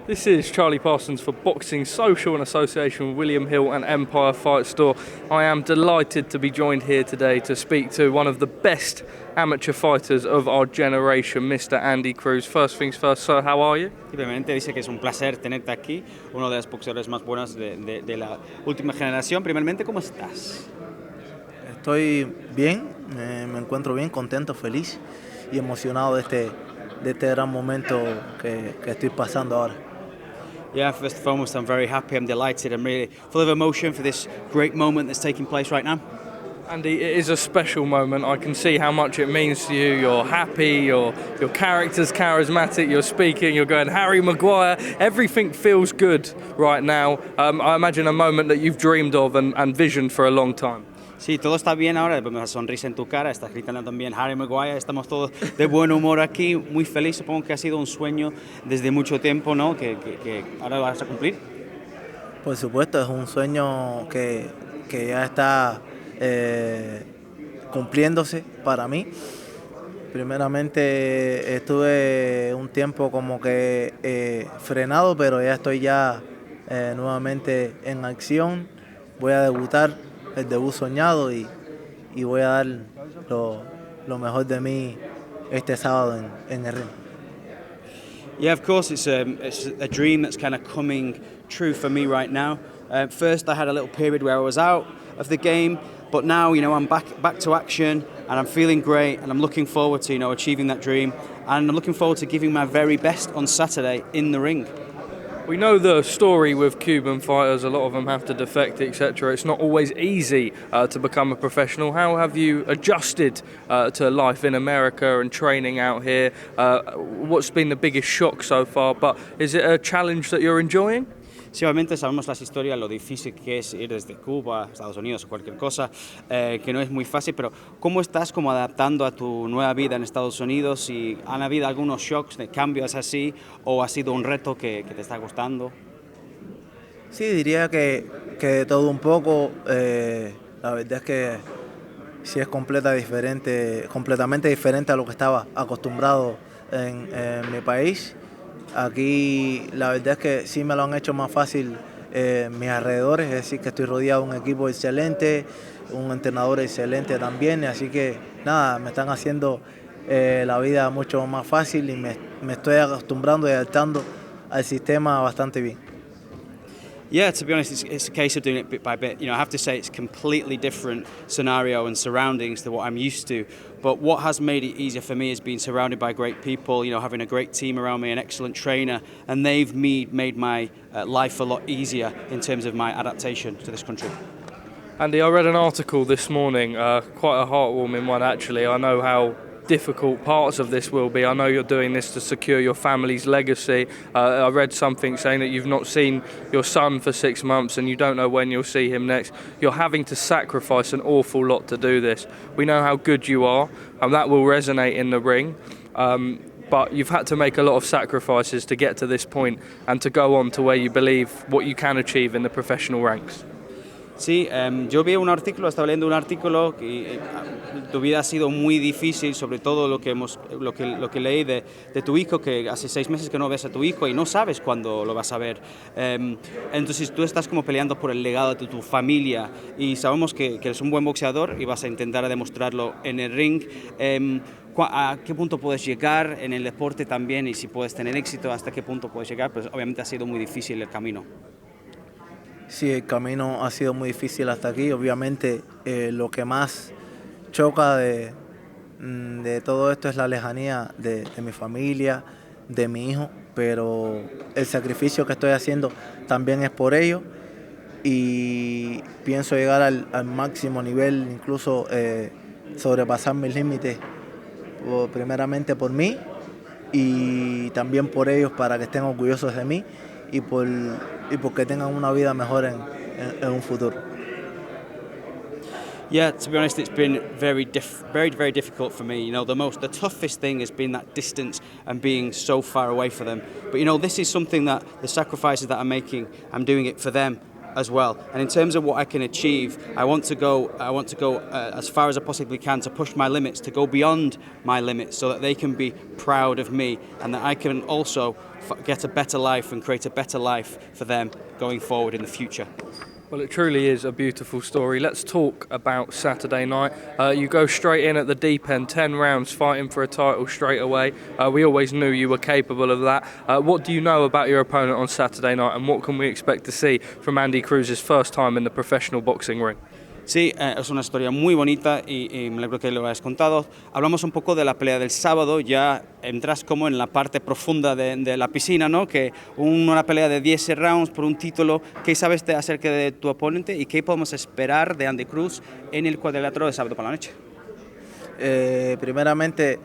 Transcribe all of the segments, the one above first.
This is Charlie Parsons for Boxing Social in association with William Hill and Empire Fight Store. I am delighted to be joined here today to speak to one of the best amateur fighters of our generation, Mr. Andy Cruz. First things first, sir, how are you? Simplemente dice que es un placer tenerte aquí, uno de los boxeadores más buenos de la última generación. Primeramente, ¿cómo estás? Estoy bien, me encuentro bien, contento, feliz y emocionado de este gran momento que estoy pasando ahora. Yeah, first and foremost, I'm very happy, I'm delighted, I'm really full of emotion for this great moment that's taking place right now. Andy, it is a special moment. I can see how much it means to you. You're happy, your character's charismatic, you're speaking, you're going Harry Maguire. Everything feels good right now. I imagine a moment that you've dreamed of and visioned for a long time. Sí, todo está bien ahora, vemos una sonrisa en tu cara, estás gritando también Harry Maguire, estamos todos de buen humor aquí, muy feliz, supongo que ha sido un sueño desde mucho tiempo, ¿no? Que ahora vas a cumplir. Por supuesto, es un sueño que ya está cumpliéndose para mí. Primeramente estuve un tiempo como que frenado, pero ya estoy nuevamente en acción. Voy a debutar, el debut soñado, y voy a dar lo mejor de mí este sábado en el ring. Yeah, of course, it's a dream that's kind of coming true for me right now. First, I had a little period where I was out of the game, but now, I'm back to action, and I'm feeling great, and I'm looking forward to, achieving that dream, and I'm looking forward to giving my very best on Saturday in the ring. We know the story with Cuban fighters, a lot of them have to defect, etc. It's not always easy to become a professional. How have you adjusted to life in America and training out here? What's been the biggest shock so far, but is it a challenge that you're enjoying? Sí, obviamente sabemos las historias, lo difícil que es ir desde Cuba a Estados Unidos o cualquier cosa, que no es muy fácil, pero ¿cómo estás adaptando a tu nueva vida en Estados Unidos? ¿Y han habido algunos shocks de cambios así o ha sido un reto que te está gustando? Sí, diría que de todo un poco. La verdad es que sí es completamente diferente a lo que estaba acostumbrado en mi país. Aquí la verdad es que sí me lo han hecho más fácil mis alrededores, es decir, que estoy rodeado de un equipo excelente, un entrenador excelente también, así que nada, me están haciendo la vida mucho más fácil y me estoy acostumbrando y adaptando al sistema bastante bien. Yeah, to be honest, it's a case of doing it bit by bit. I have to say it's a completely different scenario and surroundings to what I'm used to. But what has made it easier for me is being surrounded by great people, having a great team around me, an excellent trainer, and they've made my life a lot easier in terms of my adaptation to this country. Andy, I read an article this morning, quite a heartwarming one actually. I know how difficult parts of this will be. I know you're doing this to secure your family's legacy. I read something saying that you've not seen your son for 6 months and you don't know when you'll see him next. You're having to sacrifice an awful lot to do this. We know how good you are, and that will resonate in the ring. But you've had to make a lot of sacrifices to get to this point and to go on to where you believe what you can achieve in the professional ranks. Sí, yo vi un artículo, estaba leyendo un artículo que tu vida ha sido muy difícil, sobre todo lo que leí de tu hijo, que hace 6 meses que no ves a tu hijo y no sabes cuándo lo vas a ver. Entonces tú estás como peleando por el legado de tu familia y sabemos que eres un buen boxeador y vas a intentar demostrarlo en el ring. ¿A qué punto puedes llegar en el deporte también y si puedes tener éxito, hasta qué punto puedes llegar? Pues obviamente ha sido muy difícil el camino. Sí, el camino ha sido muy difícil hasta aquí. Obviamente lo que más choca de todo esto es la lejanía de mi familia, de mi hijo, pero el sacrificio que estoy haciendo también es por ello y pienso llegar al máximo nivel, incluso sobrepasar mis límites, primeramente por mí y también por ellos, para que estén orgullosos de mí y porque tengan una vida mejor en un futuro. Yeah, to be honest, it's been very difficult for me. You know, the toughest thing has been that distance and being so far away from them. But you know, this is something that the sacrifices that I'm making, I'm doing it for them as well. And in terms of what I can achieve, I want to go as far as I possibly can to push my limits, to go beyond my limits, so that they can be proud of me and that I can also get a better life and create a better life for them going forward in the future. Well, it truly is a beautiful story. Let's talk about Saturday night. You go straight in at the deep end, 10 rounds, fighting for a title straight away. We always knew you were capable of that. What do you know about your opponent on Saturday night, and what can we expect to see from Andy Cruz's first time in the professional boxing ring? Sí, es una historia muy bonita y me alegro que lo hayas contado. Hablamos un poco de la pelea del sábado, ya entras como en la parte profunda de la piscina, ¿no? Que una pelea de 10 rounds por un título. ¿Qué sabes acerca de tu oponente y qué podemos esperar de Andy Cruz en el cuadrilátero de sábado por la noche? Primeramente,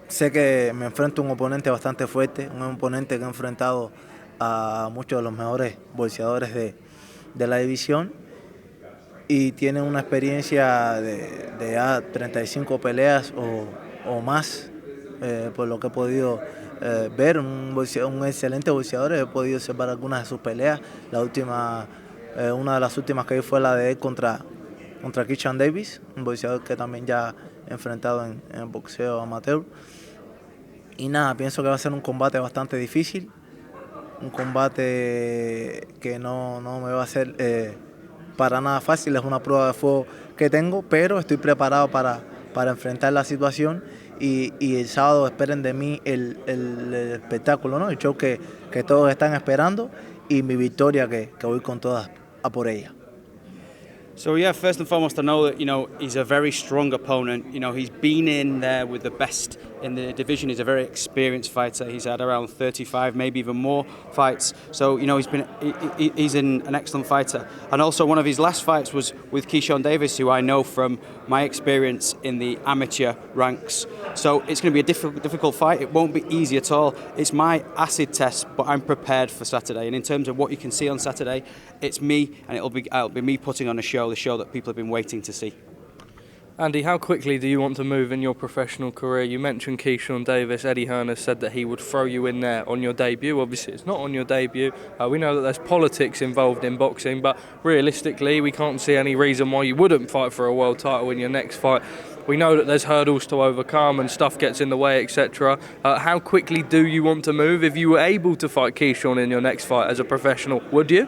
sé que me enfrento a un oponente bastante fuerte, un oponente que ha enfrentado a muchos de los mejores boxeadores de la división. Y tiene una experiencia de ya 35 peleas o más, por lo que he podido ver, un excelente boxeador. He podido observar algunas de sus peleas. Una de las últimas que vi fue la de él contra Keyshawn Davis, un boxeador que también ya he enfrentado en boxeo amateur. Y nada, pienso que va a ser un combate bastante difícil, un combate que no me va a ser para nada fácil. Es una prueba de fuego que tengo, pero estoy preparado para enfrentar la situación y el sábado esperen de mí el espectáculo, ¿no? El show que todos están esperando y mi victoria que voy con todas a por ella. So yeah, first and foremost, I know that he's a very strong opponent. He's been in there with the best in the division. He's a very experienced fighter. He's had around 35, maybe even more fights. So he's an excellent fighter. And also one of his last fights was with Keyshawn Davis, who I know from my experience in the amateur ranks. So it's going to be a difficult fight. It won't be easy at all. It's my acid test, but I'm prepared for Saturday. And in terms of what you can see on Saturday, it's me, and it'll be me putting on the show that people have been waiting to see. Andy, how quickly do you want to move in your professional career? You mentioned Keyshawn Davis. Eddie Hearn has said that he would throw you in there on your debut. Obviously, it's not on your debut. We know that there's politics involved in boxing, but realistically, we can't see any reason why you wouldn't fight for a world title in your next fight. We know that there's hurdles to overcome and stuff gets in the way, etc. How quickly do you want to move? If you were able to fight Keyshawn in your next fight as a professional, would you?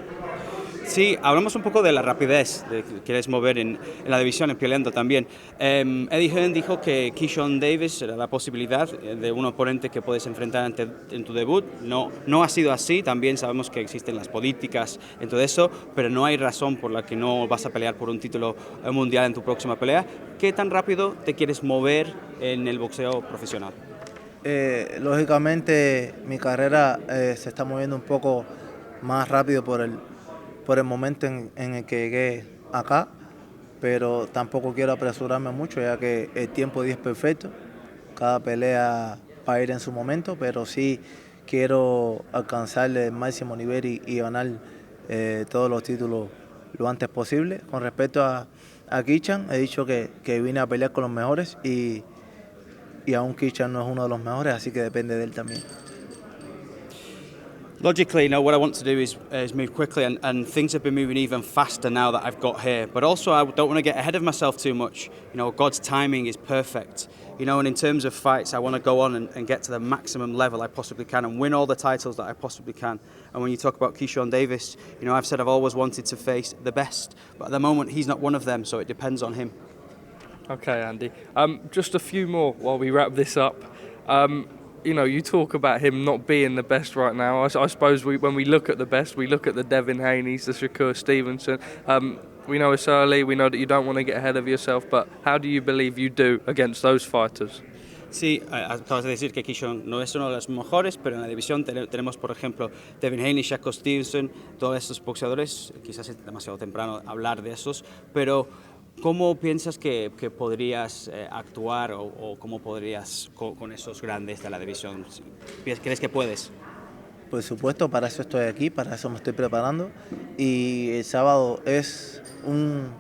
Sí, hablamos un poco de la rapidez de que quieres mover en la división, en peleando también. Eddie Hearn dijo que Keyshawn Davis era la posibilidad de un oponente que puedes enfrentar en tu debut. No ha sido así, también sabemos que existen las políticas en todo eso, pero no hay razón por la que no vas a pelear por un título mundial en tu próxima pelea. ¿Qué tan rápido te quieres mover en el boxeo profesional? Lógicamente mi carrera se está moviendo un poco más rápido por el momento en el que llegué acá, pero tampoco quiero apresurarme mucho, ya que el tiempo es perfecto. Cada pelea va a ir en su momento, pero sí quiero alcanzar el máximo nivel y ganar todos los títulos lo antes posible. Con respecto a Keyshawn, he dicho que vine a pelear con los mejores y aún Keyshawn no es uno de los mejores, así que depende de él también. Logically, what I want to do is move quickly, and things have been moving even faster now that I've got here. But also, I don't want to get ahead of myself too much. God's timing is perfect. And in terms of fights, I want to go on and get to the maximum level I possibly can and win all the titles that I possibly can. And when you talk about Keyshawn Davis, I've said I've always wanted to face the best, but at the moment he's not one of them, so it depends on him. Okay, Andy. Just a few more while we wrap this up. You talk about him not being the best right now. I suppose when we look at the best, we look at the Devin Haneys, the Shakur Stevenson. We know it's early, we know that you don't want to get ahead of yourself, but how do you believe you do against those fighters? Sí, acabas de decir que Keyshawn no es uno de los mejores, pero en la división tenemos, por ejemplo, Devin Haney, Shakur Stevenson, todos estos boxeadores. Quizás es demasiado temprano hablar de esos, pero ¿cómo piensas que podrías actuar o cómo podrías con esos grandes de la división? ¿Crees que puedes? Por supuesto, para eso estoy aquí, para eso me estoy preparando. Y el sábado es un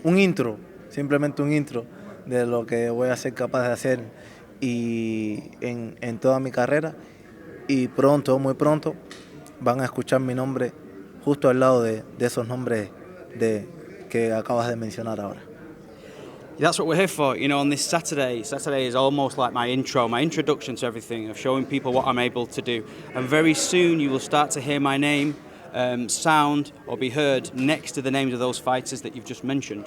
un intro, simplemente un intro de lo que voy a ser capaz de hacer y en toda mi carrera. Y pronto, muy pronto, van a escuchar mi nombre justo al lado de esos nombres que acabas de mencionar ahora. That's what we're here for, you know, on this Saturday. Saturday is almost like my introduction to everything, of showing people what I'm able to do. And very soon you will start to hear my name sound or be heard next to the names of those fighters that you've just mentioned.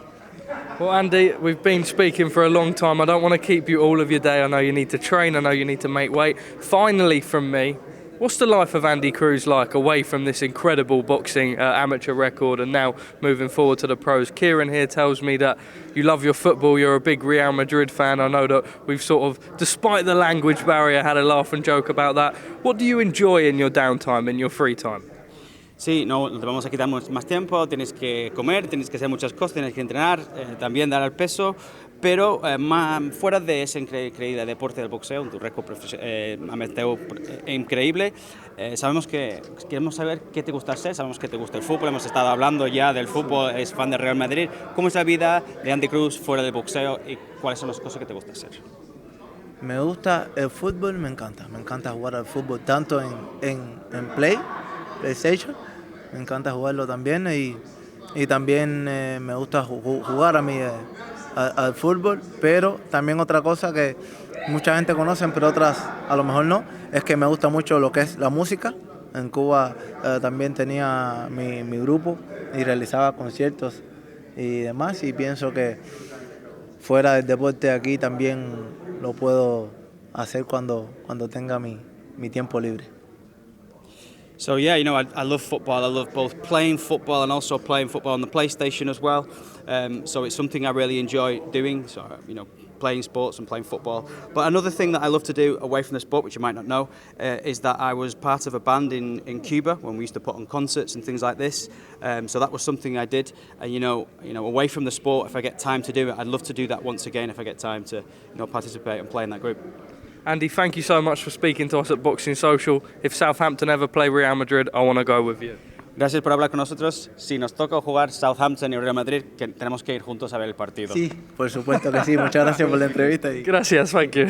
Well, Andy, we've been speaking for a long time. I don't want to keep you all of your day. I know you need to train. I know you need to make weight. Finally, from me, what's the life of Andy Cruz like away from this incredible boxing amateur record and now moving forward to the pros? Kieran here tells me that you love your football, you're a big Real Madrid fan. I know that we've sort of, despite the language barrier, had a laugh and joke about that. What do you enjoy in your downtime, in your free time? Sí, no te vamos a quitar más tiempo, tienes que comer, tienes que hacer muchas cosas, tienes que entrenar, también dar al peso, pero fuera de ese increíble deporte del boxeo, tu récord amateur increíble, queremos saber qué te gusta hacer, sabemos que te gusta el fútbol, hemos estado hablando ya del fútbol, es fan de Real Madrid. ¿Cómo es la vida de Andy Cruz fuera del boxeo y cuáles son las cosas que te gusta hacer? Me gusta el fútbol, me encanta jugar al fútbol tanto en PlayStation, me encanta jugarlo también y también me gusta jugar a mí al fútbol, pero también otra cosa que mucha gente conoce, pero otras a lo mejor no, es que me gusta mucho lo que es la música. En Cuba también tenía mi grupo y realizaba conciertos y demás, y pienso que fuera del deporte aquí también lo puedo hacer cuando tenga mi tiempo libre. So yeah, you know, I love football. I love both playing football and also playing football on the PlayStation as well. So it's something I really enjoy doing. So, you know, playing sports and playing football. But another thing that I love to do away from the sport, which you might not know, is that I was part of a band in Cuba when we used to put on concerts and things like this. So that was something I did. And you know, away from the sport, if I get time to do it, I'd love to do that once again if I get time to, participate and play in that group. Andy, thank you so much for speaking to us at Boxing Social. If Southampton ever play Real Madrid, I want to go with you. Gracias por hablar con nosotros. Si nos toca jugar Southampton y Real Madrid, que tenemos que ir juntos a ver el partido. Sí, por supuesto que sí. Muchas gracias por la entrevista. Gracias, thank you.